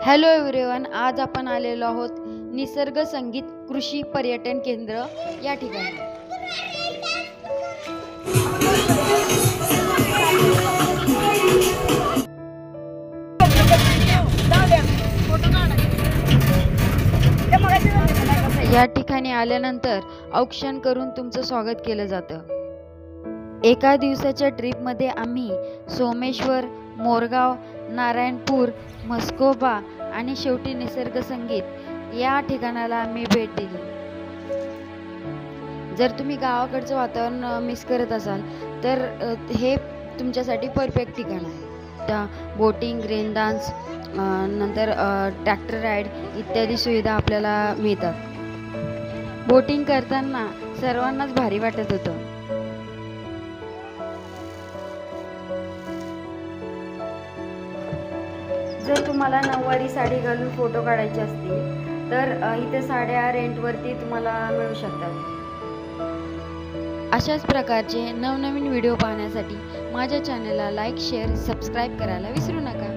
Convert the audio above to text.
Hello everyone, आज आपण आलेलो आहोत निसर्ग संगीत कृषी पर्यटन केंद्र या ठिकाणी। या ठिकाणी आल्यानंतर औक्षण करून तुमचं स्वागत केलं जातं। एका दिवसाच्या ट्रिपमध्ये आम्ही सोमेश्वर, मोरगाव, नारायणपूर, म्हस्कोबा आणि शेवटी निसर्ग संगीत या ठिकाणाला आम्ही भेट दिली। जर तुम्ही गावाकडचं वातावरण मिस करत असाल तर हे तुमच्यासाठी परफेक्ट ठिकाण आहे। त्या बोटिंग, रेन डान्स, नंतर ट्रॅक्टर राईड इत्यादी सुविधा आपल्याला मिळतात। बोटिंग करताना सर्वांनाच भारी वाटत होतं। जर तुम्हाला नऊवारी साडी घालून फोटो काढायचे असतील तर इथे साड्या रेंटवरती तुम्हाला मिळू शकतात। अशाच प्रकारचे नवनवीन व्हिडिओ पाहण्यासाठी माझ्या चॅनलला लाईक, शेअर, सबस्क्राईब करायला विसरू नका।